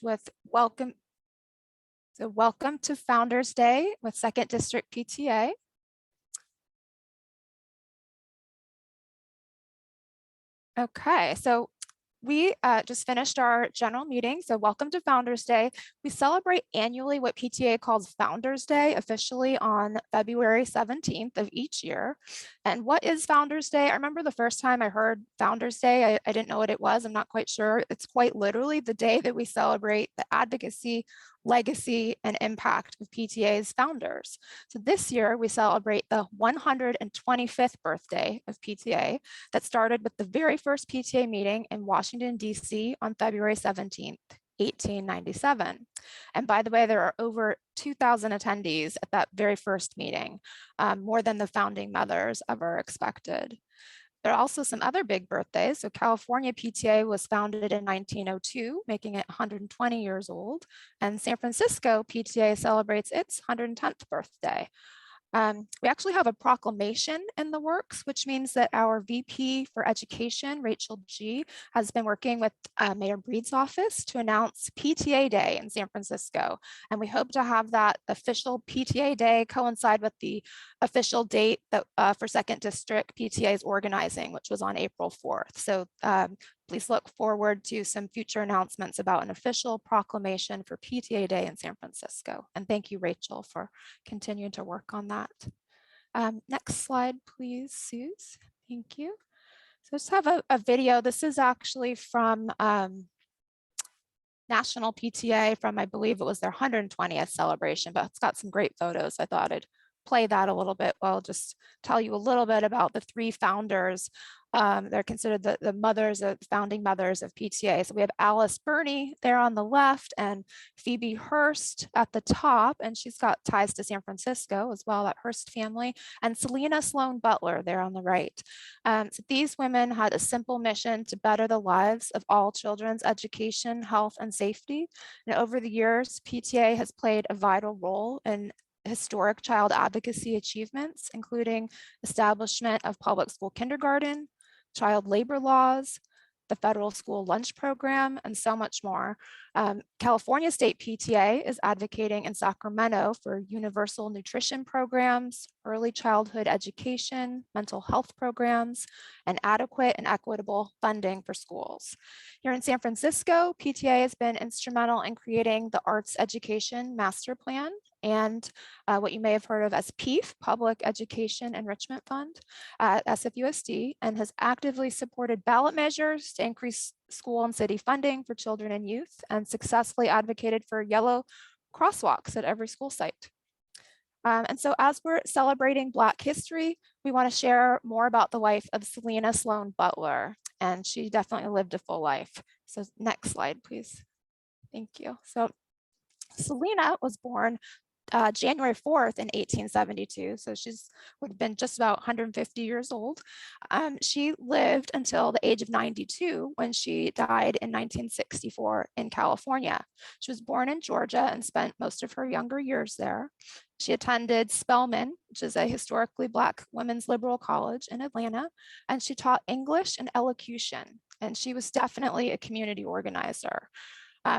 with welcome. So welcome to Founders Day with 2nd District PTA. Okay, so we just finished our general meeting, so welcome to Founders Day. We celebrate annually what PTA calls Founders Day, officially on February 17th of each year. And what is Founders Day? I remember the first time I heard Founders Day, I didn't know what it was. I'm not quite sure. It's quite literally the day that we celebrate the advocacy, legacy, and impact of PTA's founders. So this year we celebrate the 125th birthday of PTA that started with the very first PTA meeting in Washington, D.C. on February 17th, 1897. And by the way, there are over 2,000 attendees at that very first meeting, more than the founding mothers ever expected. There are also some other big birthdays. So California PTA was founded in 1902, making it 120 years old. And San Francisco PTA celebrates its 110th birthday. We actually have a proclamation in the works, which means that our VP for Education, Rachel G., has been working with Mayor Breed's office to announce PTA Day in San Francisco. And we hope to have that official PTA Day coincide with the official date that for 2nd District PTA is organizing, which was on April 4th. So please look forward to some future announcements about an official proclamation for PTA Day in San Francisco. And thank you, Rachel, for continuing to work on that. Next slide, please, Suze. Thank you. So let's have a video. This is actually from National PTA from, I believe it was their 120th celebration, but it's got some great photos. I thought I'd play that a little bit. Well, just tell you a little bit about the three founders. They're considered the mothers of founding mothers of PTA. So we have Alice Burney there on the left and Phoebe Hearst at the top, and she's got ties to San Francisco as well, that Hearst family, and Selena Sloan Butler there on the right. So these women had a simple mission to better the lives of all children's education, health, and safety. And over the years, PTA has played a vital role in historic child advocacy achievements, including establishment of public school kindergarten, child labor laws, the federal school lunch program, and so much more. California State PTA is advocating in Sacramento for universal nutrition programs, early childhood education, mental health programs, and adequate and equitable funding for schools. Here in San Francisco, PTA has been instrumental in creating the Arts Education Master Plan and what you may have heard of as PEEF, Public Education Enrichment Fund at SFUSD, and has actively supported ballot measures to increase school and city funding for children and youth, and successfully advocated for yellow crosswalks at every school site. And so as we're celebrating Black history, we want to share more about the life of Selena Sloan Butler, and she definitely lived a full life. So next slide, please. Thank you. So Selena was born January 4th in 1872. So she's would have been just about 150 years old. She lived until the age of 92 when she died in 1964 in California. She was born in Georgia and spent most of her younger years there. She attended Spelman, which is a historically Black women's liberal college in Atlanta, and she taught English and elocution. And she was definitely a community organizer.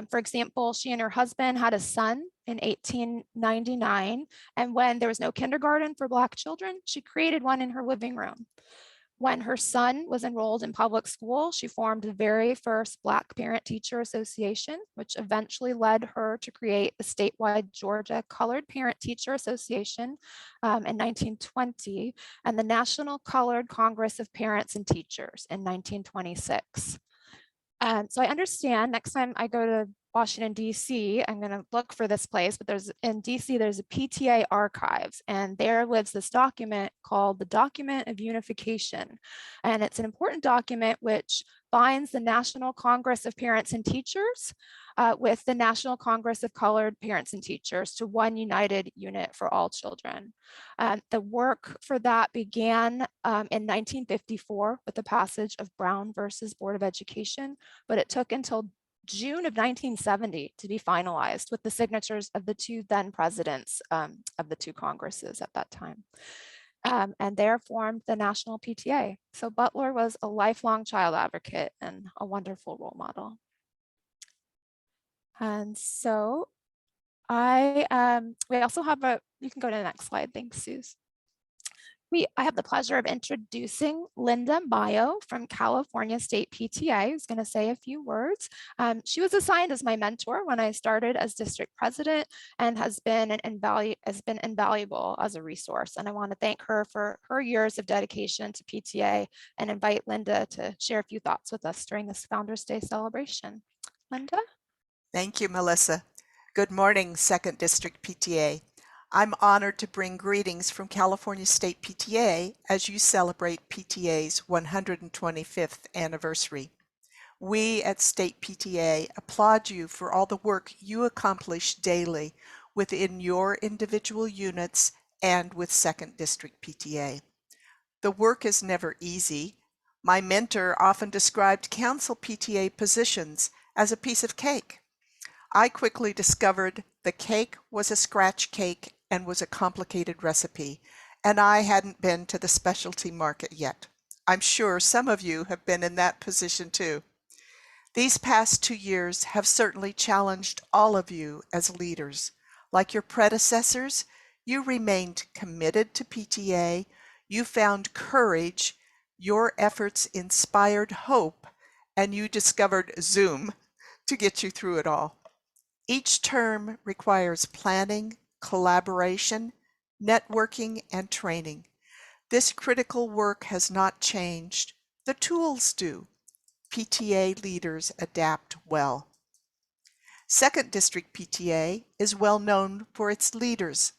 For example, she and her husband had a son in 1899, and when there was no kindergarten for Black children, she created one in her living room. When her son was enrolled in public school, she formed the very first Black Parent-Teacher Association, which eventually led her to create the statewide Georgia Colored Parent-Teacher Association in 1920, and the National Colored Congress of Parents and Teachers in 1926. So I understand next time I go to Washington, D.C., I'm going to look for this place, but in D.C., there's a PTA archives, and there lives this document called the Document of Unification. And it's an important document which binds the National Congress of Parents and Teachers with the National Congress of Colored Parents and Teachers to one united unit for all children. The work for that began in 1954 with the passage of Brown versus Board of Education, but it took until June of 1970 to be finalized with the signatures of the two then presidents of the two Congresses at that time. And there formed the National PTA. So Butler was a lifelong child advocate and a wonderful role model. And so we also have you can go to the next slide. Thanks, Suze. I have the pleasure of introducing Linda Mayo from California State PTA, who's going to say a few words. She was assigned as my mentor when I started as district president and has been invaluable as a resource. And I want to thank her for her years of dedication to PTA and invite Linda to share a few thoughts with us during this Founders Day celebration. Linda? Thank you, Melissa. Good morning, 2nd District PTA. I'm honored to bring greetings from California State PTA as you celebrate PTA's 125th anniversary. We at State PTA applaud you for all the work you accomplish daily within your individual units and with 2nd District PTA. The work is never easy. My mentor often described council PTA positions as a piece of cake. I quickly discovered the cake was a scratch cake and was a complicated recipe, and I hadn't been to the specialty market yet. I'm sure some of you have been in that position too. These past 2 years have certainly challenged all of you as leaders. Like your predecessors, you remained committed to PTA, you found courage, your efforts inspired hope, and you discovered Zoom to get you through it all. Each term requires planning, collaboration, networking, and training. This critical work has not changed. The tools do. PTA leaders adapt well. 2nd District PTA is well known for its leaders.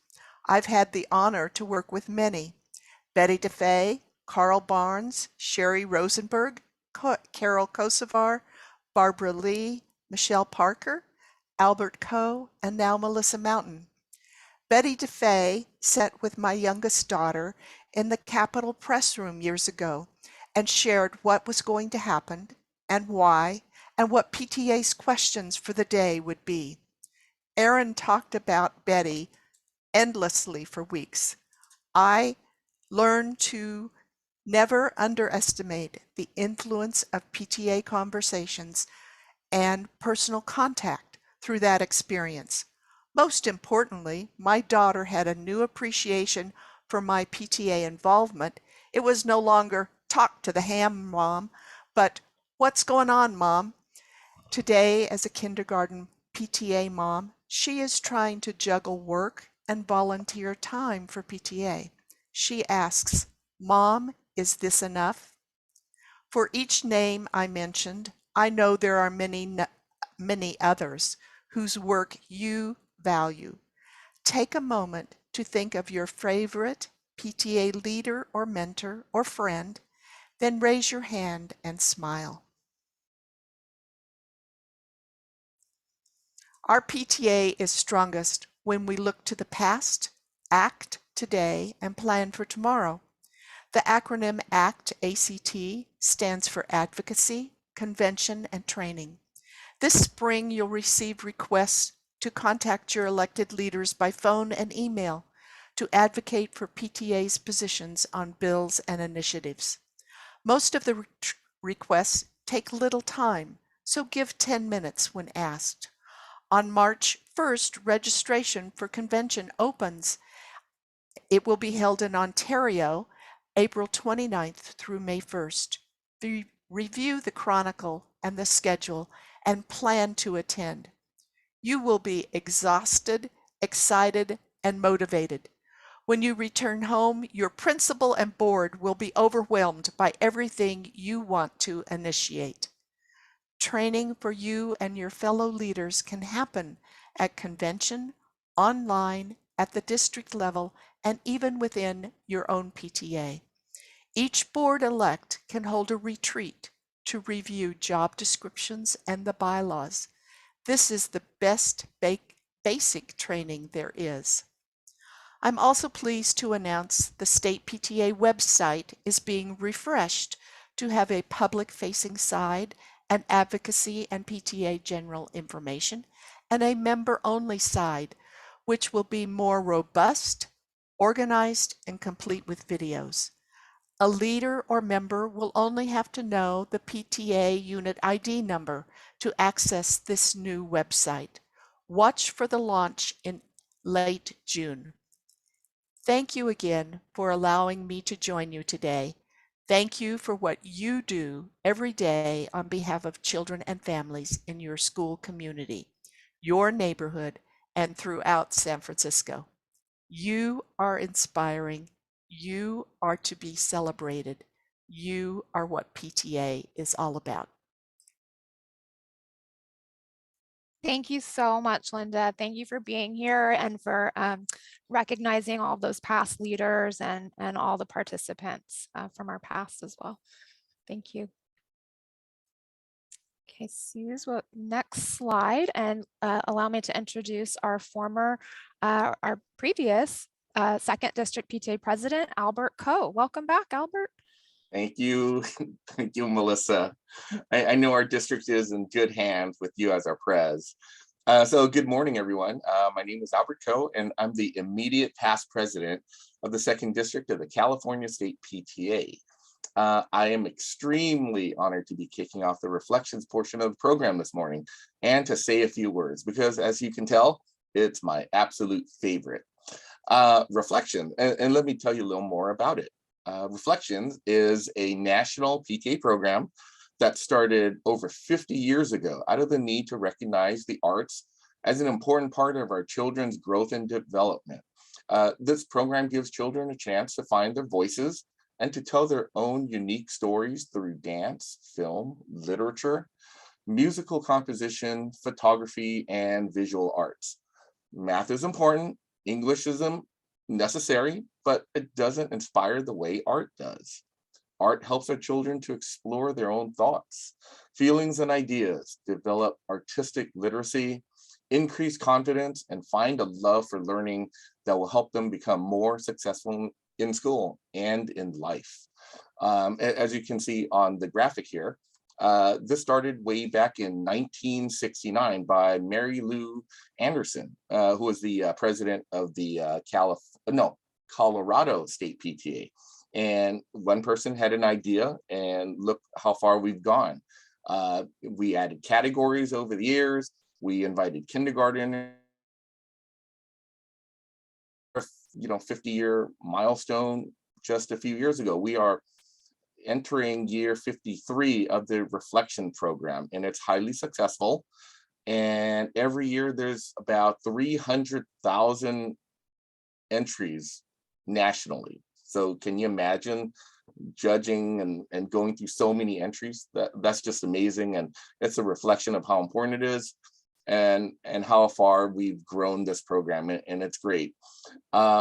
I've had the honor to work with many. Betty DeFay, Carl Barnes, Sherry Rosenberg, Carol Kosovar, Barbara Lee, Michelle Parker, Albert Coe, and now Melissa Mountain. Betty DeFay sat with my youngest daughter in the Capitol press room years ago and shared what was going to happen and why and what PTA's questions for the day would be. Aaron talked about Betty endlessly for weeks. I learned to never underestimate the influence of PTA conversations and personal contact through that experience. Most importantly, my daughter had a new appreciation for my PTA involvement. It was no longer talk to the ham, Mom, but what's going on, Mom? Today, as a kindergarten PTA mom, she is trying to juggle work and volunteer time for PTA. She asks, Mom, is this enough? For each name I mentioned, I know there are many others whose work you value. Take a moment to think of your favorite PTA leader or mentor or friend, then raise your hand and smile. Our PTA is strongest when we look to the past, act today, and plan for tomorrow. The acronym ACT, ACT, stands for Advocacy, Convention, and Training. This spring, you'll receive requests to contact your elected leaders by phone and email to advocate for PTA's positions on bills and initiatives. Most of the requests take little time, so give 10 minutes when asked. On March 1st, registration for convention opens. It will be held in Ontario, April 29th through May 1st. Review the chronicle and the schedule and plan to attend. You will be exhausted, excited, and motivated. When you return home, your principal and board will be overwhelmed by everything you want to initiate. Training for you and your fellow leaders can happen at convention, online, at the district level, and even within your own PTA. Each board-elect can hold a retreat to review job descriptions and the bylaws. This is the best basic training there is. I'm also pleased to announce the State PTA website is being refreshed to have a public-facing side, an advocacy and PTA general information, and a member-only side, which will be more robust, organized, and complete with videos. A leader or member will only have to know the PTA unit ID number to access this new website. Watch for the launch in late June. Thank you again for allowing me to join you today. Thank you for what you do every day on behalf of children and families in your school community, your neighborhood, and throughout San Francisco. You are inspiring. You are to be celebrated. You are what PTA is all about. Thank you so much, Linda. Thank you for being here and for recognizing all those past leaders and all the participants from our past as well. Thank you. Okay, Suze, well, next slide, and allow me to introduce our previous second district PTA president, Albert Coe. Welcome back, Albert. Thank you. Thank you, Melissa. I know our district is in good hands with you as our pres. So good morning, everyone. My name is Albert Coe, and I'm the immediate past president of the second district of the California State PTA. I am extremely honored to be kicking off the reflections portion of the program this morning and to say a few words because, as you can tell, it's my absolute favorite. Reflection, and let me tell you a little more about it. Reflections is a national PTA program that started over 50 years ago out of the need to recognize the arts as an important part of our children's growth and development. This program gives children a chance to find their voices and to tell their own unique stories through dance, film, literature, musical composition, photography, and visual arts. Math is important, English is necessary, but it doesn't inspire the way art does. Art helps our children to explore their own thoughts, feelings, and ideas, develop artistic literacy, increase confidence, and find a love for learning that will help them become more successful in school and in life. As you can see on the graphic here, this started way back in 1969 by Mary Lou Anderson, who was the president of the Colorado State PTA. And one person had an idea, and look how far we've gone. We added categories over the years. We invited kindergarten, 50-year milestone just a few years ago. We are entering year 53 of the reflection program, and it's highly successful. And every year there's about 300,000 entries nationally. So can you imagine judging and going through so many entries? That's just amazing. And it's a reflection of how important it is and how far we've grown this program, and it's great.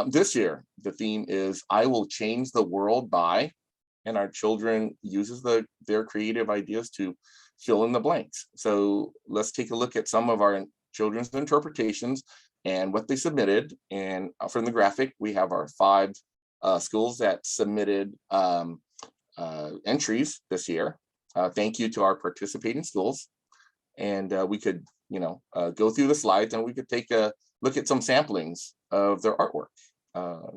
This year, the theme is I will change the world by, and our children uses their creative ideas to fill in the blanks. So let's take a look at some of our children's interpretations and what they submitted. And from the graphic, we have our 5 schools that submitted entries this year. Thank you to our participating schools. And we could, go through the slides and we could take a look at some samplings of their artwork.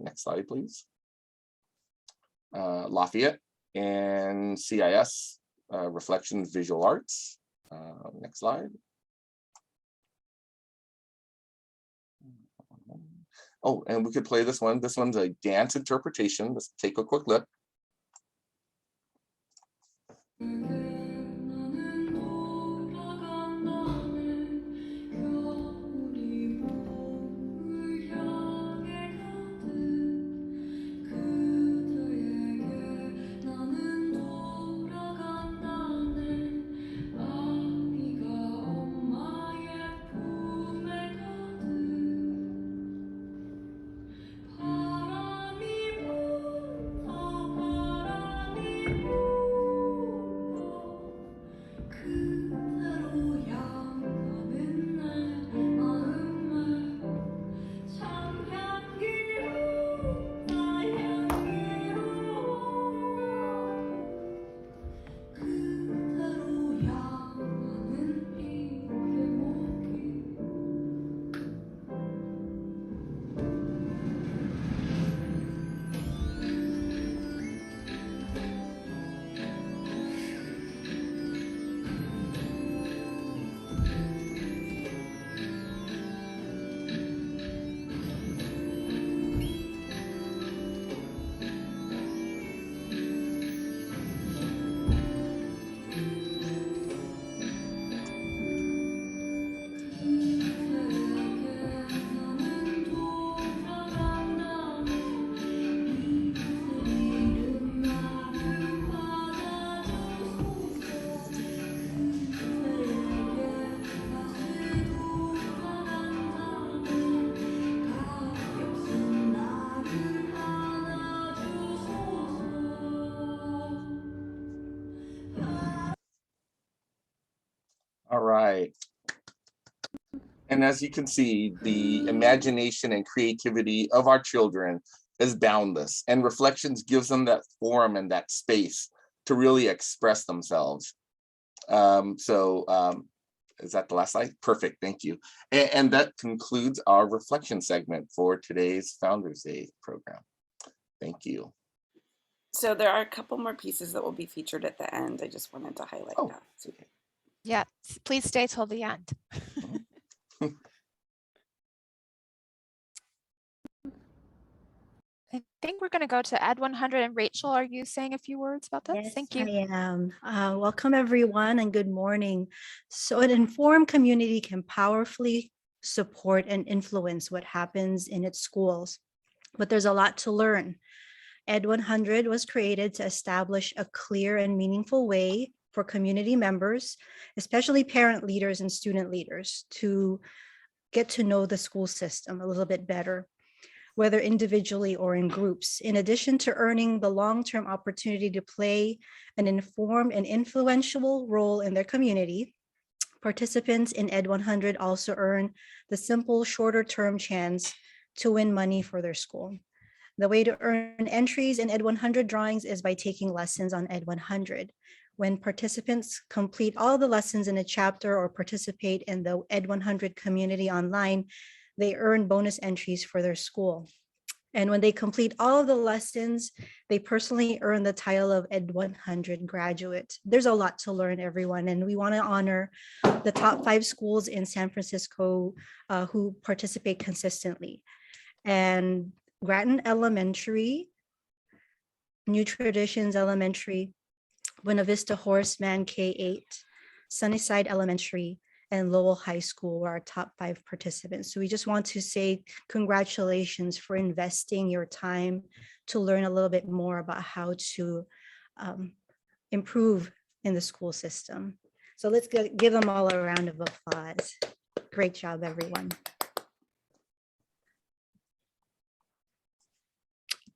Next slide, please. Lafayette and CIS, Reflections Visual Arts. Next slide. Oh, and we could play this one. This one's a dance interpretation. Let's take a quick look. And as you can see, the imagination and creativity of our children is boundless, and Reflections gives them that forum and that space to really express themselves. Is that the last slide? Perfect, thank you. And that concludes our reflection segment for today's Founders Day program. Thank you. So there are a couple more pieces that will be featured at the end. I just wanted to highlight that. So, Yeah, please stay till the end. I think we're going to go to Ed 100, and Rachel, are you saying a few words about this? Yes, Thank you. I am. Welcome everyone and good morning. So an informed community can powerfully support and influence what happens in its schools, but there's a lot to learn. Ed 100 was created to establish a clear and meaningful way for community members, especially parent leaders and student leaders, to get to know the school system a little bit better, whether individually or in groups. In addition to earning the long-term opportunity to play an informed and influential role in their community, participants in Ed 100 also earn the simple, shorter-term chance to win money for their school. The way to earn entries in Ed 100 drawings is by taking lessons on Ed 100. When participants complete all the lessons in a chapter or participate in the Ed 100 community online, they earn bonus entries for their school. And when they complete all of the lessons, they personally earn the title of Ed 100 graduate. There's a lot to learn, everyone, and we want to honor the top 5 schools in San Francisco who participate consistently. And Grattan Elementary, New Traditions Elementary, Buena Vista Horace Mann K-8, Sunnyside Elementary, and Lowell High School were our top 5 participants. So we just want to say congratulations for investing your time to learn a little bit more about how to improve in the school system. So let's give them all a round of applause. Great job, everyone.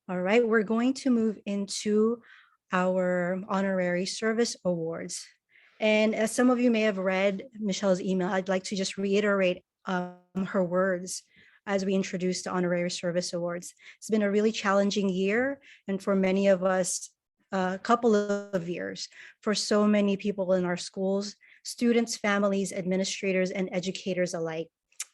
All right, we're going to move into our Honorary Service Awards. And as some of you may have read Michelle's email, I'd like to just reiterate her words as we introduce the Honorary Service Awards. It's been a really challenging year, and for many of us, a couple of years. For so many people in our schools, students, families, administrators, and educators alike.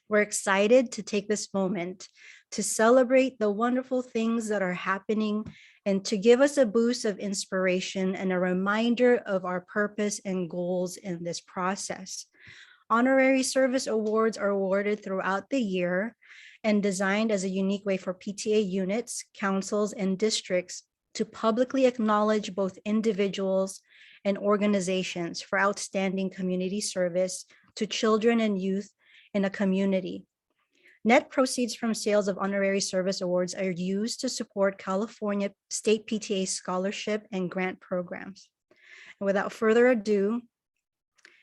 We're excited to take this moment to celebrate the wonderful things that are happening and to give us a boost of inspiration and a reminder of our purpose and goals in this process. Honorary Service Awards are awarded throughout the year and designed as a unique way for PTA units, councils, and districts to publicly acknowledge both individuals and organizations for outstanding community service to children and youth in a community. Net proceeds from sales of Honorary Service Awards are used to support California State PTA scholarship and grant programs. And without further ado,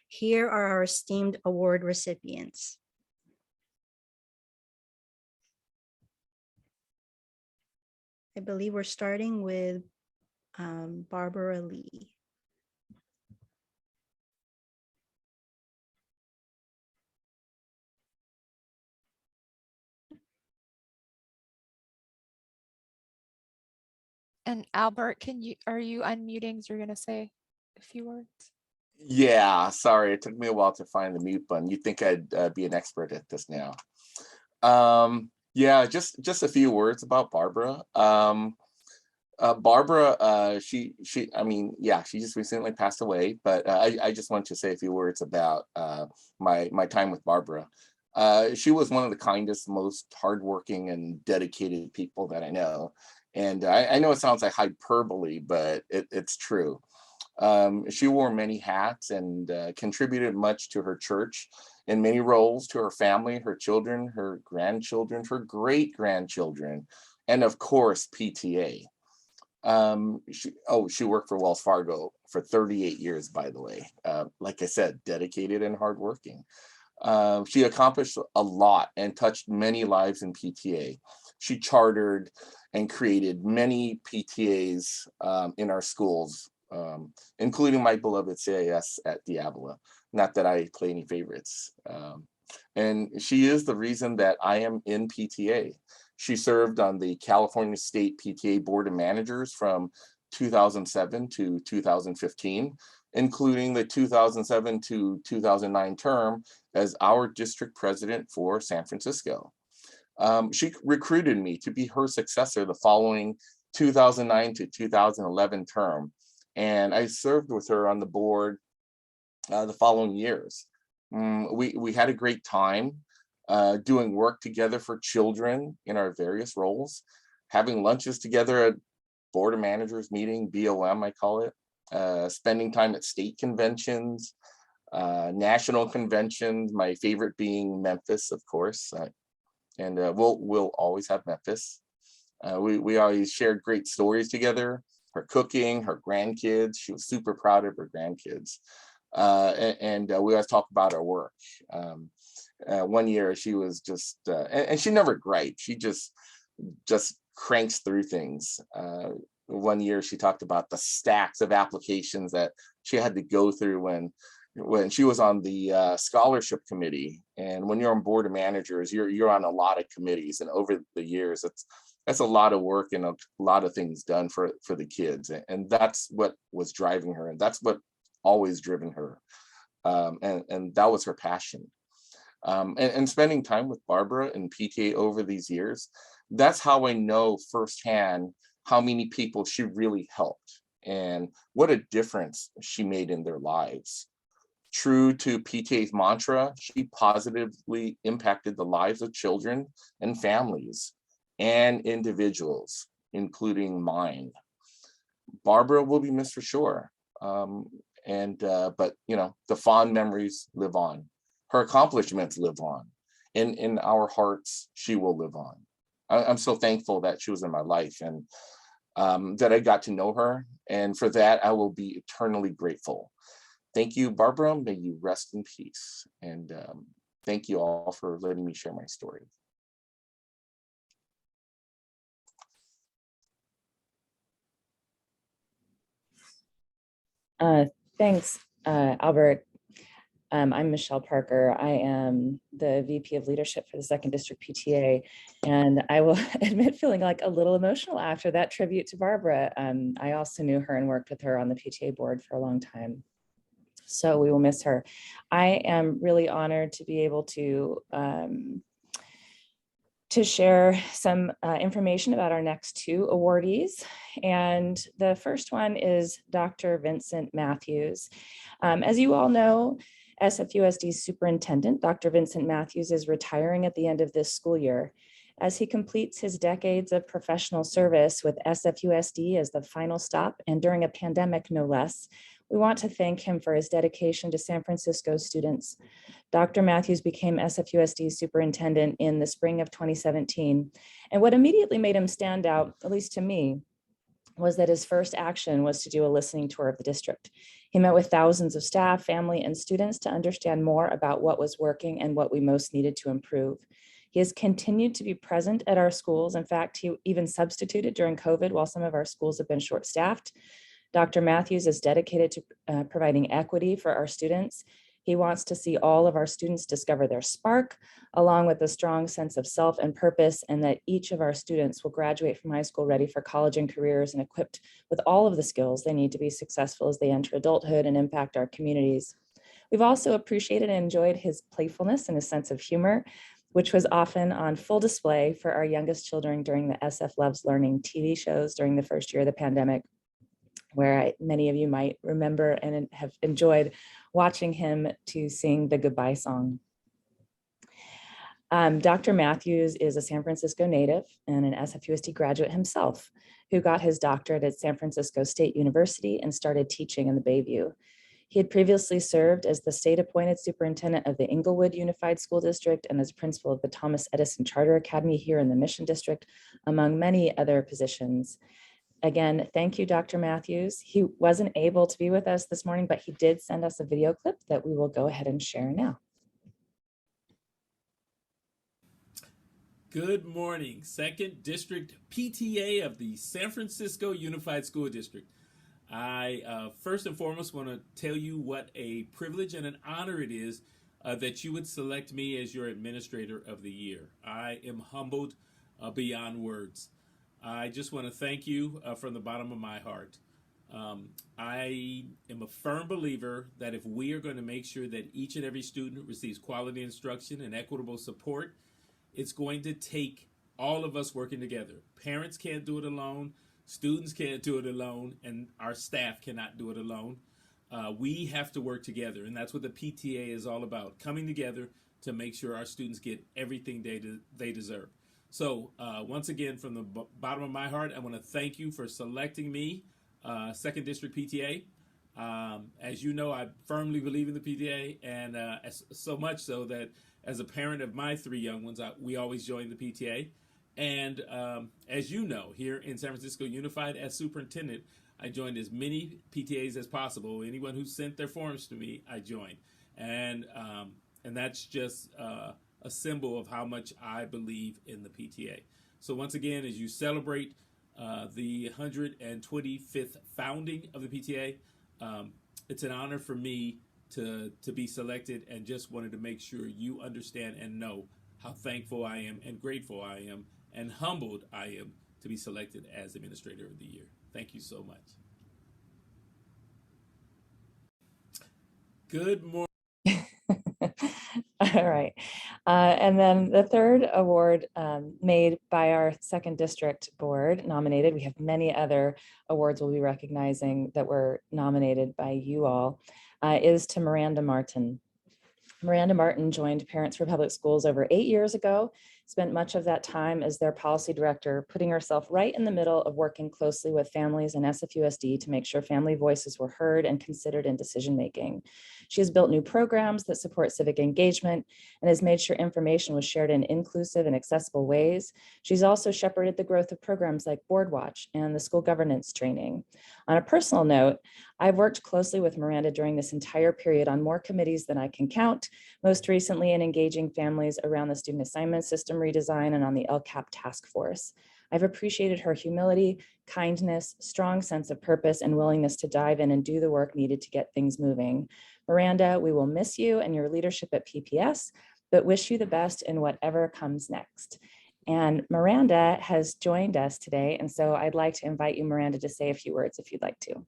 here are our esteemed award recipients. I believe we're starting with Barbara Lee. And Albert, are you unmuting? So you're going to say a few words? Yeah, sorry, it took me a while to find the mute button. You'd think I'd be an expert at this now. Yeah, just a few words about Barbara. Barbara, she just recently passed away, but I just want to say a few words about my time with Barbara. She was one of the kindest, most hardworking and dedicated people that I know. And I know it sounds like hyperbole, but it's true. She wore many hats and contributed much to her church in many roles, to her family, her children, her grandchildren, her great-grandchildren, and of course, PTA. She worked for Wells Fargo for 38 years, by the way. Like I said, dedicated and hardworking. She accomplished a lot and touched many lives in PTA. She chartered and created many PTAs in our schools, including my beloved CIS at Diablo. Not that I play any favorites. And she is the reason that I am in PTA. She served on the California State PTA Board of Managers from 2007 to 2015, including the 2007 to 2009 term as our district president for San Francisco. She recruited me to be her successor the following 2009 to 2011 term. And I served with her on the board the following years. We had a great time doing work together for children in our various roles, having lunches together at Board of Managers meeting, BOM, I call it, spending time at state conventions, national conventions, my favorite being Memphis, of course. And we'll always have Memphis. We always shared great stories together, her cooking, her grandkids. She was super proud of her grandkids. And we always talk about our work. One year she was just, and she never griped. She just cranks through things. One year she talked about the stacks of applications that she had to go through when she was on the scholarship committee. And when you're on board of managers, you're on a lot of committees, and over the years, that's a lot of work and a lot of things done for the kids. And that's what was driving her, and that's what always driven her. And that was her passion. And spending time with Barbara and PTA over these years, that's how I know firsthand how many people she really helped and what a difference she made in their lives. True to PTA's mantra, she positively impacted the lives of children and families and individuals, including mine. Barbara will be missed for sure. But the fond memories live on. Her accomplishments live on. In our hearts, she will live on. I'm so thankful that she was in my life and that I got to know her. And for that, I will be eternally grateful. Thank you, Barbara. May you rest in peace. And thank you all for letting me share my story. Thanks, Albert. I'm Michelle Parker. I am the VP of Leadership for the 2nd District PTA, and I will admit feeling like a little emotional after that tribute to Barbara. I also knew her and worked with her on the PTA board for a long time, so we will miss her. I am really honored to be able to share some information about our next 2 awardees. And the first one is Dr. Vincent Matthews. As you all know, SFUSD's superintendent, Dr. Vincent Matthews, is retiring at the end of this school year. As he completes his decades of professional service with SFUSD as the final stop, and during a pandemic no less, we want to thank him for his dedication to San Francisco students. Dr. Matthews became SFUSD's superintendent in the spring of 2017. And what immediately made him stand out, at least to me, was that his first action was to do a listening tour of the district. He met with thousands of staff, family, and students to understand more about what was working and what we most needed to improve. He has continued to be present at our schools. In fact, he even substituted during COVID while some of our schools have been short-staffed. Dr. Matthews is dedicated to providing equity for our students. He wants to see all of our students discover their spark, along with a strong sense of self and purpose, and that each of our students will graduate from high school ready for college and careers and equipped with all of the skills they need to be successful as they enter adulthood and impact our communities. We've also appreciated and enjoyed his playfulness and his sense of humor, which was often on full display for our youngest children during the SF Loves Learning TV shows during the first year of the pandemic, where many of you might remember and have enjoyed watching him to sing the goodbye song. Dr. Matthews is a San Francisco native and an SFUSD graduate himself, who got his doctorate at San Francisco State University and started teaching in the Bayview. He had previously served as the state-appointed superintendent of the Inglewood Unified School District and as principal of the Thomas Edison Charter Academy here in the Mission District, among many other positions. Again, thank you, Dr. Matthews. He wasn't able to be with us this morning, but he did send us a video clip that we will go ahead and share now. Good morning, 2nd District PTA of the San Francisco Unified School District. I first and foremost want to tell you what a privilege and an honor it is that you would select me as your Administrator of the Year. I am humbled beyond words. I just want to thank you from the bottom of my heart. I am a firm believer that if we are going to make sure that each and every student receives quality instruction and equitable support, it's going to take all of us working together. Parents can't do it alone, students can't do it alone, and our staff cannot do it alone. We have to work together, and that's what the PTA is all about, coming together to make sure our students get everything they deserve. So once again, from the bottom of my heart, I want to thank you for selecting me, 2nd District PTA. As you know, I firmly believe in the PTA, and so much so that as a parent of my 3 young ones, we always join the PTA. And as you know, here in San Francisco Unified, as superintendent, I joined as many PTAs as possible. Anyone who sent their forms to me, I joined. And that's just a symbol of how much I believe in the PTA. So once again, as you celebrate the 125th founding of the PTA, it's an honor for me to be selected, and just wanted to make sure you understand and know how thankful I am and grateful I am and humbled I am to be selected as Administrator of the Year. Thank you so much. Good morning. All right. And then the third award made by our 2nd District Board nominated, we have many other awards we'll be recognizing that were nominated by you all, is to Miranda Martin. Miranda Martin joined Parents for Public Schools over 8 years ago, spent much of that time as their policy director, putting herself right in the middle of working closely with families and SFUSD to make sure family voices were heard and considered in decision-making. She has built new programs that support civic engagement and has made sure information was shared in inclusive and accessible ways. She's also shepherded the growth of programs like Board Watch and the school governance training. On a personal note, I've worked closely with Miranda during this entire period on more committees than I can count, most recently in engaging families around the student assignment system redesign and on the LCAP task force. I've appreciated her humility, kindness, strong sense of purpose, and willingness to dive in and do the work needed to get things moving. Miranda, we will miss you and your leadership at PPS, but wish you the best in whatever comes next. And Miranda has joined us today, and so I'd like to invite you, Miranda, to say a few words if you'd like to.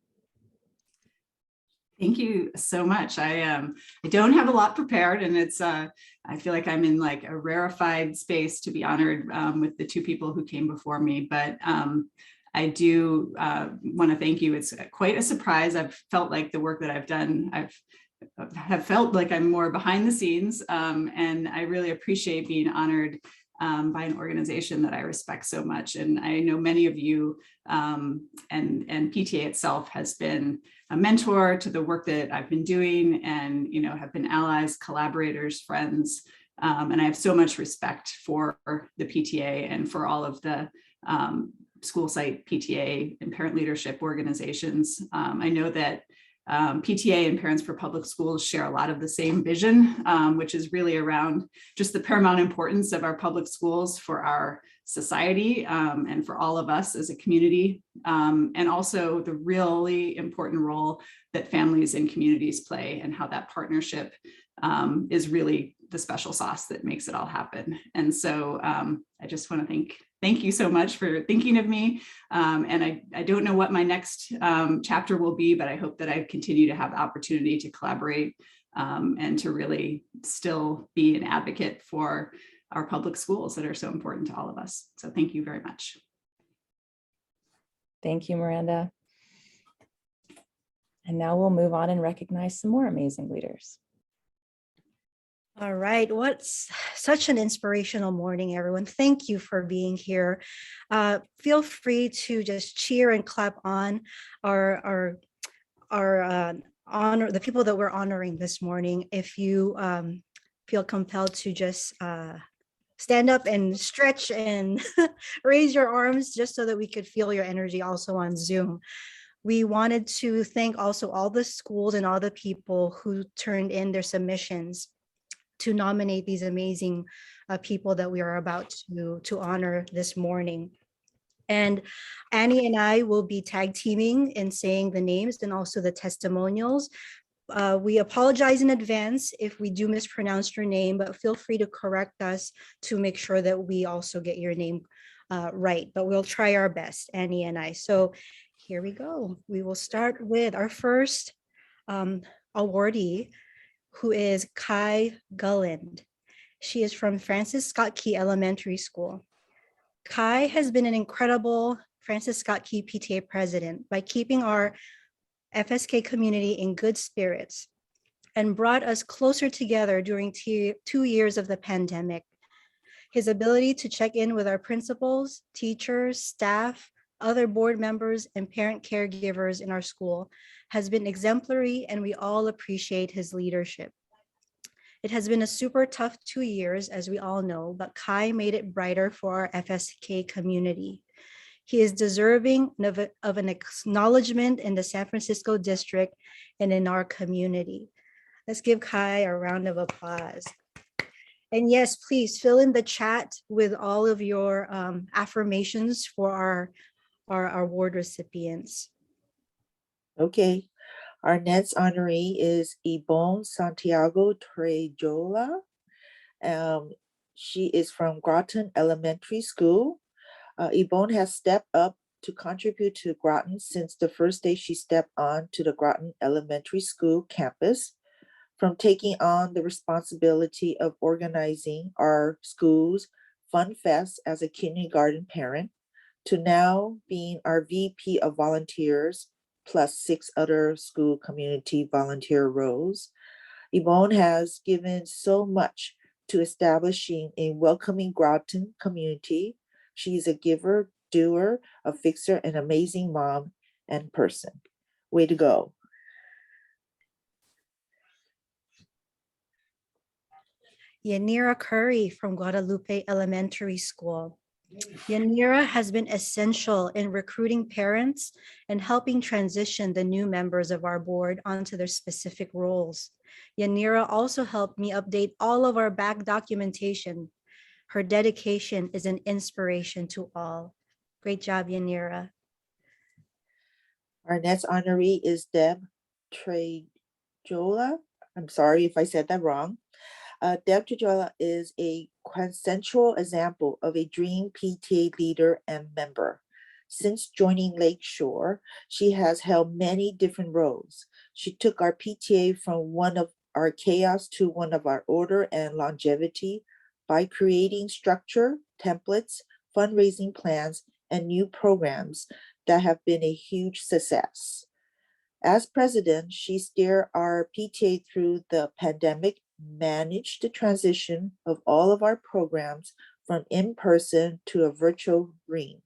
Thank you so much. I don't have a lot prepared, and it's I feel like I'm in like a rarefied space to be honored with the 2 people who came before me. But I do want to thank you. It's quite a surprise. I've felt like the work that I've done, have felt like I'm more behind the scenes, and I really appreciate being honored by an organization that I respect so much. And I know many of you and PTA itself has been a mentor to the work that I've been doing, and have been allies, collaborators, friends. And I have so much respect for the PTA and for all of the school site PTA and parent leadership organizations. I know that PTA and Parents for Public Schools share a lot of the same vision, which is really around just the paramount importance of our public schools for our society and for all of us as a community, and also the really important role that families and communities play, and how that partnership is really the special sauce that makes it all happen. And so I just want to thank you so much for thinking of me. And I don't know what my next chapter will be, but I hope that I continue to have the opportunity to collaborate and to really still be an advocate for our public schools that are so important to all of us. So thank you very much. Thank you, Miranda. And now we'll move on and recognize some more amazing leaders. All right, what's such an inspirational morning, everyone. Thank you for being here. Feel free to just cheer and clap on our honor, the people that we're honoring this morning. If you feel compelled to just stand up and stretch and raise your arms just so that we could feel your energy also on Zoom. We wanted to thank also all the schools and all the people who turned in their submissions to nominate these amazing people that we are about to honor this morning. And Annie and I will be tag teaming in saying the names and also the testimonials. We apologize in advance if we do mispronounce your name, but feel free to correct us to make sure that we also get your name right. But we'll try our best, Annie and I. So here we go. We will start with our first awardee, who is Kai Gulland. She is from Francis Scott Key Elementary School. Kai has been an incredible Francis Scott Key PTA president by keeping our FSK community in good spirits and brought us closer together during 2 years of the pandemic. His ability to check in with our principals, teachers, staff, other board members, and parent caregivers in our school has been exemplary, and we all appreciate his leadership. It has been a super tough 2 years, as we all know, but Kai made it brighter for our FSK community. He is deserving of an acknowledgement in the San Francisco district and in our community. Let's give Kai a round of applause. And yes, please fill in the chat with all of your affirmations for our award recipients. Okay. Our next honoree is Yvonne Santiago Jola. She is from Groton Elementary School. Yvonne has stepped up to contribute to Groton since the first day she stepped on to the Groton Elementary School campus. From taking on the responsibility of organizing our school's Fun Fest as a kindergarten parent, to now being our VP of volunteers, plus 6 other school community volunteer roles. Yvonne has given so much to establishing a welcoming Groton community. She's a giver, doer, a fixer, an amazing mom and person. Way to go. Yanira Curry from Guadalupe Elementary School. Yanira has been essential in recruiting parents and helping transition the new members of our board onto their specific roles. Yanira also helped me update all of our back documentation. Her dedication is an inspiration to all. Great job, Yanira. Our next honoree is Deb Jola. I'm sorry if I said that wrong. Deb Jola is a quintessential example of a dream PTA leader and member. Since joining Lakeshore, she has held many different roles. She took our PTA from one of our chaos to one of our order and longevity by creating structure, templates, fundraising plans, and new programs that have been a huge success. As president, she steered our PTA through the pandemic, managed the transition of all of our programs from in-person to a virtual ring,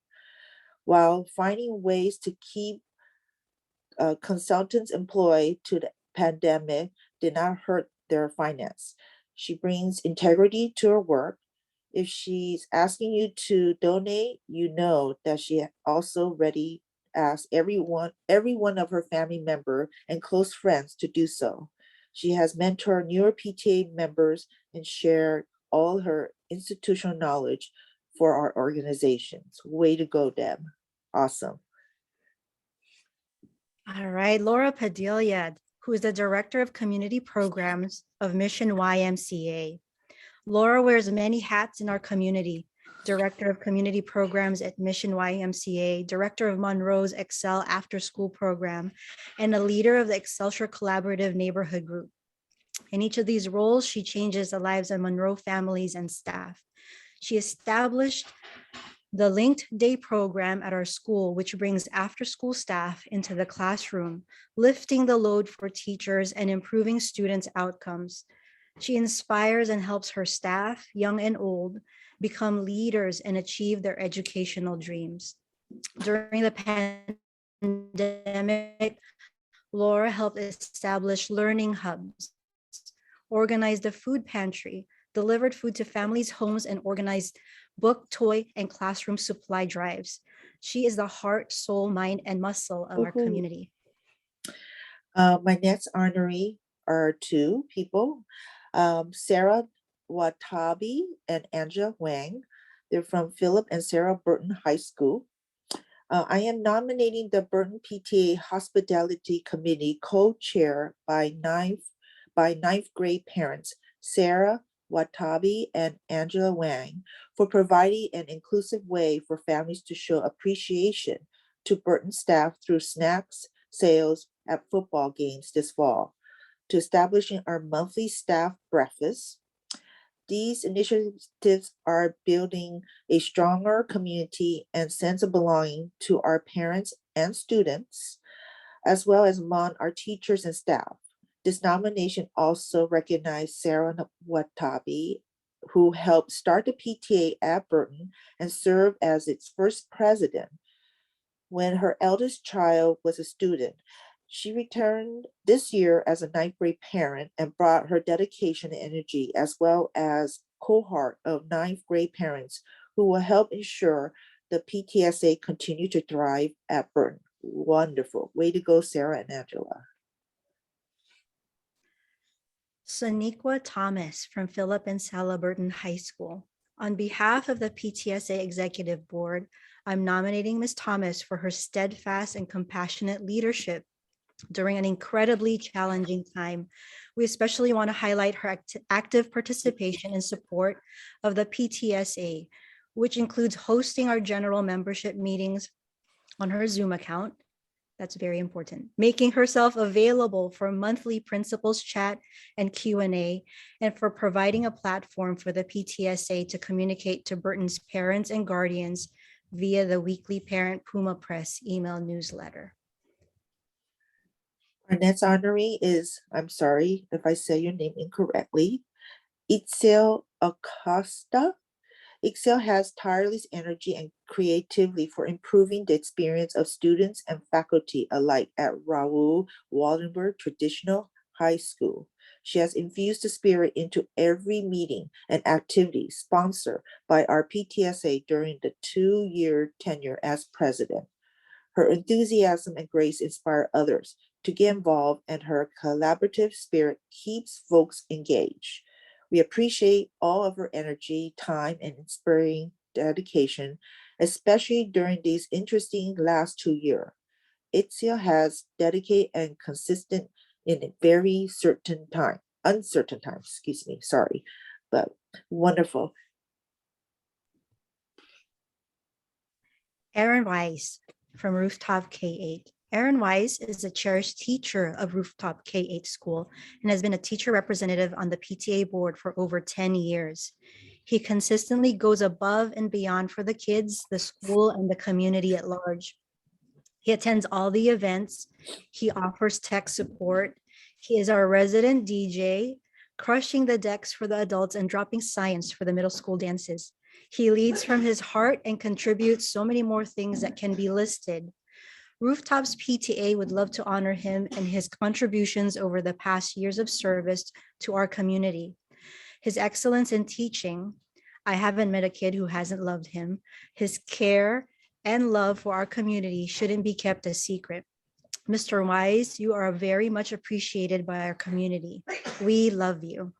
while finding ways to keep consultants employed to the pandemic did not hurt their finance. She brings integrity to her work. If she's asking you to donate, you know that she also ready ask every one of her family member and close friends to do so. She has mentored newer PTA members and shared all her institutional knowledge for our organizations. Way to go, Deb. Awesome. All right, Laura Padilla, who is the Director of Community Programs of Mission YMCA. Laura wears many hats in our community. Director of Community Programs at Mission YMCA, Director of Monroe's Excel After School Program, and a leader of the Excelsior Collaborative Neighborhood Group. In each of these roles, she changes the lives of Monroe families and staff. She established the Linked Day program at our school, which brings after-school staff into the classroom, lifting the load for teachers and improving students' outcomes. She inspires and helps her staff, young and old, become leaders and achieve their educational dreams. During the pandemic, Laura helped establish learning hubs, organized the food pantry, delivered food to families' homes, and organized book, toy, and classroom supply drives. She is the heart, soul, mind, and muscle of our community. My next honoree are 2 people, Sarah Watabi and Angela Wang. They're from Philip and Sarah Burton High School. I am nominating the Burton PTA Hospitality Committee co-chair by ninth grade parents, Sarah Watabe and Angela Wang, for providing an inclusive way for families to show appreciation to Burton staff through snacks sales at football games this fall, to establishing our monthly staff breakfast. These initiatives are building a stronger community and sense of belonging to our parents and students, as well as among our teachers and staff. This nomination also recognized Sarah Watabe, who helped start the PTA at Burton and served as its first president when her eldest child was a student. She returned this year as a ninth grade parent and brought her dedication and energy, as well as cohort of ninth grade parents who will help ensure the PTSA continue to thrive at Burton. Wonderful. Way to go, Sarah and Angela. Soniqua Thomas from Philip and Sala Burton High School. On behalf of the PTSA Executive Board, I'm nominating Ms. Thomas for her steadfast and compassionate leadership during an incredibly challenging time. We especially want to highlight her active participation and support of the PTSA, which includes hosting our general membership meetings on her Zoom account. That's very important. Making herself available for monthly principals chat and Q&A, and for providing a platform for the PTSA to communicate to Burton's parents and guardians via the weekly Parent Puma Press email newsletter. Our next honoree is, I'm sorry if I say your name incorrectly, Itzel Acosta. Itzel has tireless energy and creativity for improving the experience of students and faculty alike at Raoul Wallenberg Traditional High School. She has infused the spirit into every meeting and activity sponsored by our PTSA during the 2-year tenure as president. Her enthusiasm and grace inspire others to get involved, and her collaborative spirit keeps folks engaged. We appreciate all of her energy, time, and inspiring dedication, especially during these interesting last 2 years. Itzel has dedicated and consistent in a very uncertain time, but wonderful. Erin Weiss from Rooftop K-8. Erin Weiss is a cherished teacher of Rooftop K-8 school and has been a teacher representative on the PTA board for over 10 years. He consistently goes above and beyond for the kids, the school, and the community at large. He attends all the events. He offers tech support. He is our resident DJ, crushing the decks for the adults and dropping science for the middle school dances. He leads from his heart and contributes so many more things that can be listed. Rooftops PTA would love to honor him and his contributions over the past years of service to our community. His excellence in teaching, I haven't met a kid who hasn't loved him. His care and love for our community shouldn't be kept a secret. Mr. Wise, you are very much appreciated by our community. We love you.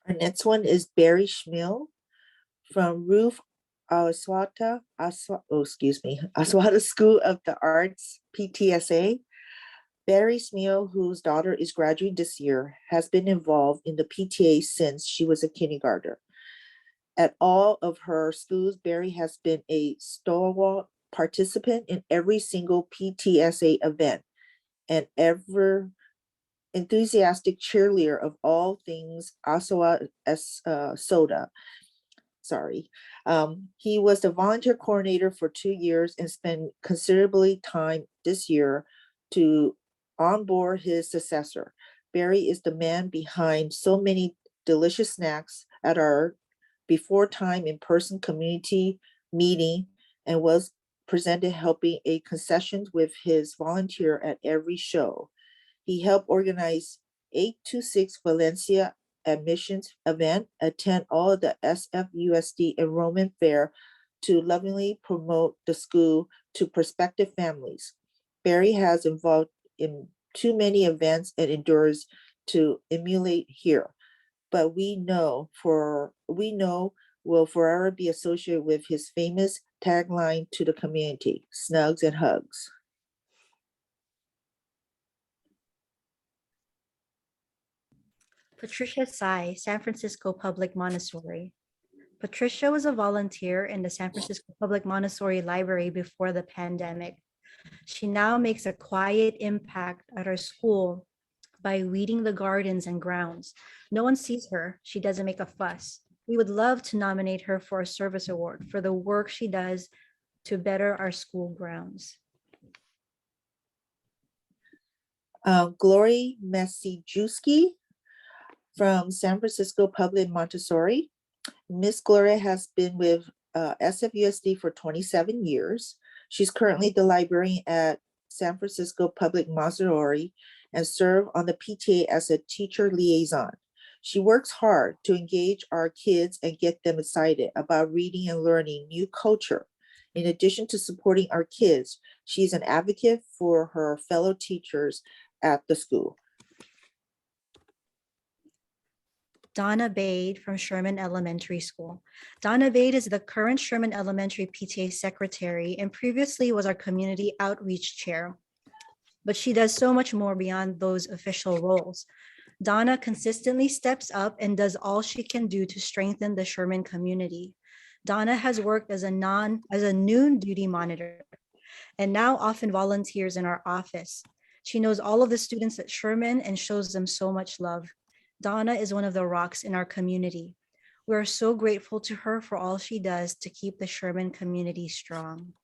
Our next one is Barry Schmiel from Aswata School of the Arts, PTSA. Barry Schmiel, whose daughter is graduating this year, has been involved in the PTA since she was a kindergartner. At all of her schools, Barry has been a stalwart participant in every single PTSA event and ever enthusiastic cheerleader of all things Asawa Soda. He was the volunteer coordinator for 2 years and spent considerably time this year to onboard his successor. Barry is the man behind so many delicious snacks at our before time in-person community meeting and was presented helping a concessions with his volunteer at every show. He helped organize 826 Valencia admissions event, attend all of the SFUSD enrollment fair to lovingly promote the school to prospective families. Barry has involved in too many events and endures to emulate here. But we know will forever be associated with his famous tagline to the community, "Snugs and Hugs." Patricia Tsai, San Francisco Public Montessori. Patricia was a volunteer in the San Francisco Public Montessori Library before the pandemic. She now makes a quiet impact at our school by weeding the gardens and grounds. No one sees her. She doesn't make a fuss. We would love to nominate her for a service award for the work she does to better our school grounds. Glory Messijewski from San Francisco Public Montessori. Miss Gloria has been with SFUSD for 27 years. She's currently the librarian at San Francisco Public Montessori and serves on the PTA as a teacher liaison. She works hard to engage our kids and get them excited about reading and learning new culture. In addition to supporting our kids, she's an advocate for her fellow teachers at the school. Donna Bade from Sherman Elementary School. Donna Bade is the current Sherman Elementary PTA secretary and previously was our community outreach chair. But she does so much more beyond those official roles. Donna consistently steps up and does all she can do to strengthen the Sherman community. Donna has worked as a noon duty monitor and now often volunteers in our office. She knows all of the students at Sherman and shows them so much love. Donna is one of the rocks in our community. We are so grateful to her for all she does to keep the Sherman community strong.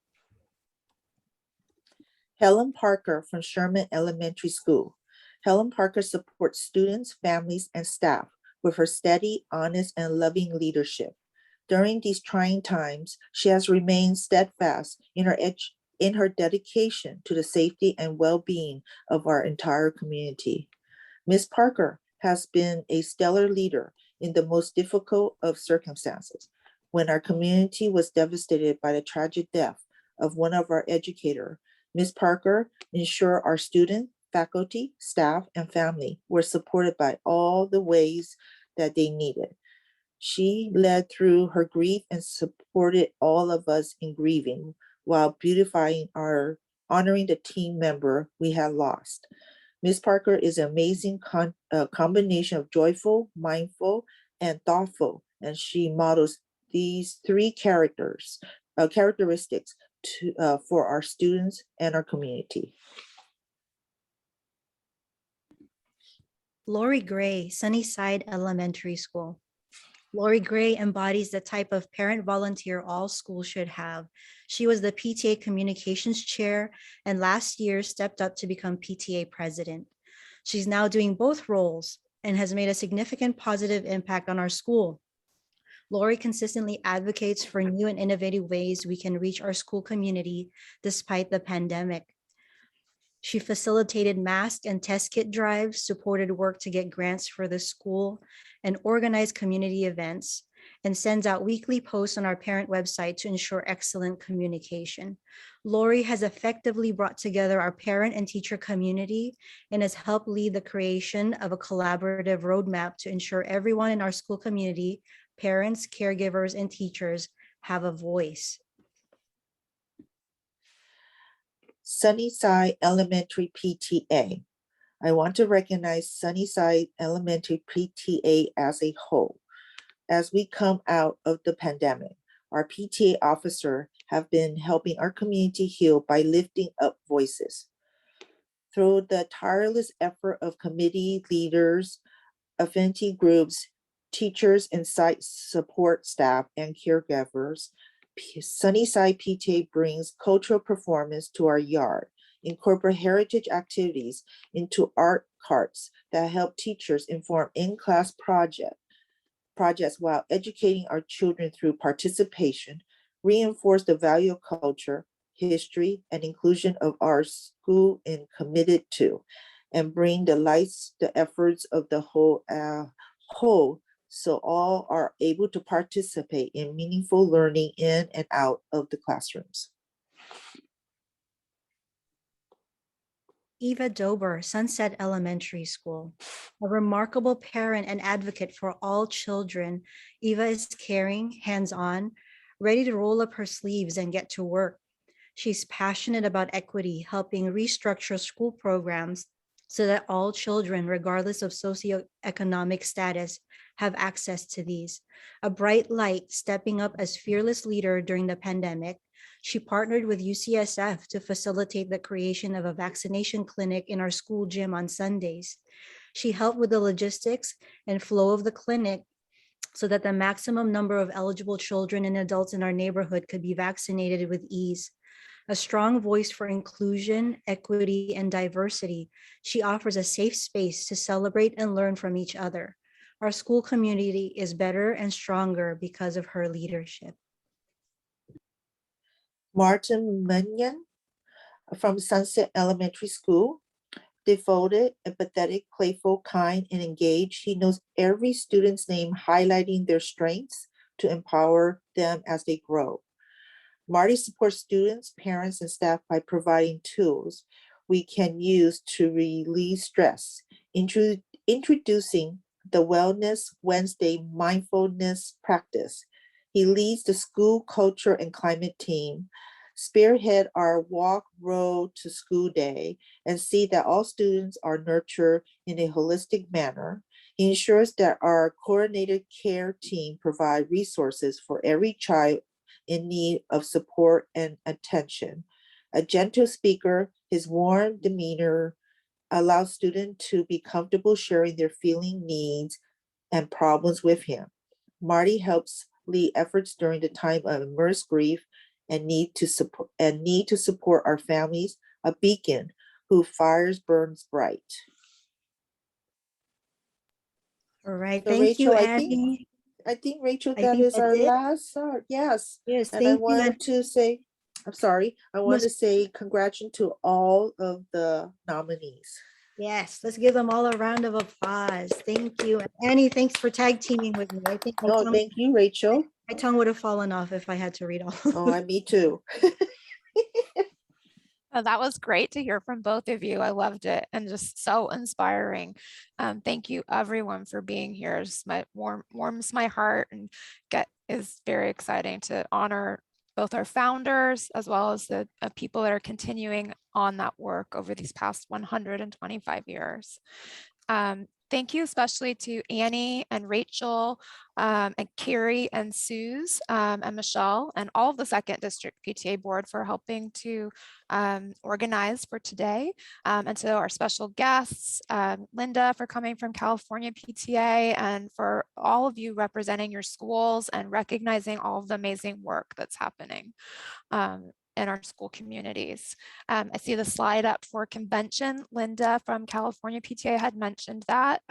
Helen Parker from Sherman Elementary School. Helen Parker supports students, families, and staff with her steady, honest, and loving leadership. During these trying times, she has remained steadfast in her dedication to the safety and well-being of our entire community. Ms. Parker has been a stellar leader in the most difficult of circumstances. When our community was devastated by the tragic death of one of our educators, Ms. Parker ensured our students, faculty, staff, and family were supported by all the ways that they needed. She led through her grief and supported all of us in grieving while honoring the team member we had lost. Ms. Parker is an amazing combination of joyful, mindful, and thoughtful, and she models these three characteristics for our students and our community. Lori Gray, Sunnyside Elementary School. Lori Gray embodies the type of parent volunteer all schools should have. She was the PTA communications chair and last year stepped up to become PTA president. She's now doing both roles and has made a significant positive impact on our school. Lori consistently advocates for new and innovative ways we can reach our school community despite the pandemic. She facilitated mask and test kit drives, supported work to get grants for the school, and organized community events, and sends out weekly posts on our parent website to ensure excellent communication. Lori has effectively brought together our parent and teacher community and has helped lead the creation of a collaborative roadmap to ensure everyone in our school community, parents, caregivers, and teachers, have a voice. Sunnyside Elementary PTA. I want to recognize Sunnyside Elementary PTA as a whole. As we come out of the pandemic, our PTA officers have been helping our community heal by lifting up voices. Through the tireless effort of committee leaders, affinity groups, teachers, and site support staff and caregivers, Sunnyside PTA brings cultural performance to our yard, incorporate heritage activities into art carts that help teachers inform in-class projects while educating our children through participation, reinforce the value of culture, history, and inclusion of our school and committed to, and bring the efforts of the whole so all are able to participate in meaningful learning in and out of the classrooms. Eva Dober, Sunset Elementary School. A remarkable parent and advocate for all children, Eva is caring, hands-on, ready to roll up her sleeves and get to work. She's passionate about equity, helping restructure school programs so that all children, regardless of socioeconomic status, have access to these. A bright light, stepping up as fearless leader during the pandemic, she partnered with UCSF to facilitate the creation of a vaccination clinic in our school gym on Sundays. She helped with the logistics and flow of the clinic so that the maximum number of eligible children and adults in our neighborhood could be vaccinated with ease. A strong voice for inclusion, equity, and diversity, she offers a safe space to celebrate and learn from each other. Our school community is better and stronger because of her leadership. Martin Munyan from Sunset Elementary School. Devoted, empathetic, playful, kind, and engaged. He knows every student's name, highlighting their strengths to empower them as they grow. Marty supports students, parents, and staff by providing tools we can use to relieve stress, introducing the Wellness Wednesday mindfulness practice. He leads the school culture and climate team, spearhead our walk road to school day, and see that all students are nurtured in a holistic manner. He ensures that our coordinated care team provide resources for every child in need of support and attention. A gentle speaker, his warm demeanor allows students to be comfortable sharing their feeling, needs, and problems with him. Marty helps lead efforts during the time of immense grief and need to support our families, a beacon whose fires burns bright. All right, So thank you, Rachel, Annie. I think Rachel, I that think is that's our it. last start. Yes. Yes, And I thank you. wanted to say, I'm sorry, I want Must- to say congratulations to all of the nominees. Yes, let's give them all a round of applause. Thank you. And Annie, thanks for tag teaming with me. I think Oh, thank you, Rachel. my tongue would have fallen off if I had to read all. Oh, me too. Oh, that was great to hear from both of you. I loved it and just so inspiring. Thank you everyone for being here. Just warms my heart and is very exciting to honor both our founders as well as the people that are continuing on that work over these past 125 years. Thank you especially to Annie and Rachel and Carrie and Suze and Michelle and all of the Second District PTA Board for helping to organize for today. And to our special guests, Linda for coming from California PTA and for all of you representing your schools and recognizing all of the amazing work that's happening in our school communities. I see the slide up for convention. Linda from California PTA had mentioned that.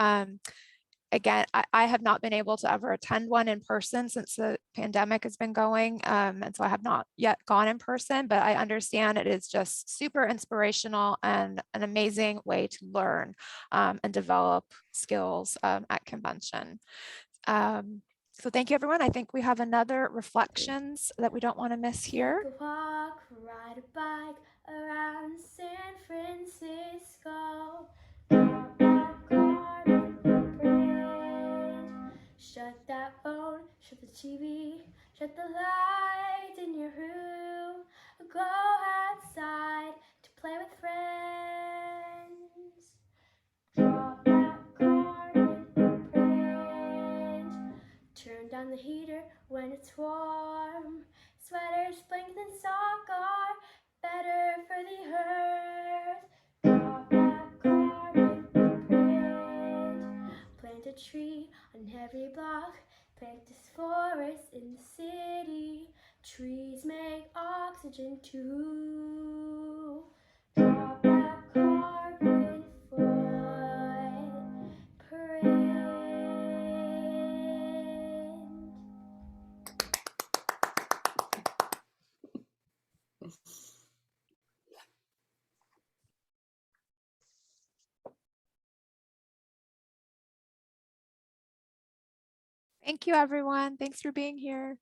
Again, I have not been able to ever attend one in person since the pandemic has been going. And so I have not yet gone in person, but I understand it is just super inspirational and an amazing way to learn and develop skills at convention. So thank you, everyone. I think we have another reflections that we don't want to miss here. Take a walk, ride a bike around San Francisco. Drop that carbon footprint. Shut that phone, shut the TV, shut the lights in your room. Go outside to play with friends. Drop that carbon footprint. Turn down the heater when it's warm. Sweaters, blankets, and socks are better for the earth. Drop that carbon footprint. Plant a tree on every block. Plant this forest in the city. Trees make oxygen too. Drop that carbon footprint. Thank you, everyone. Thanks for being here.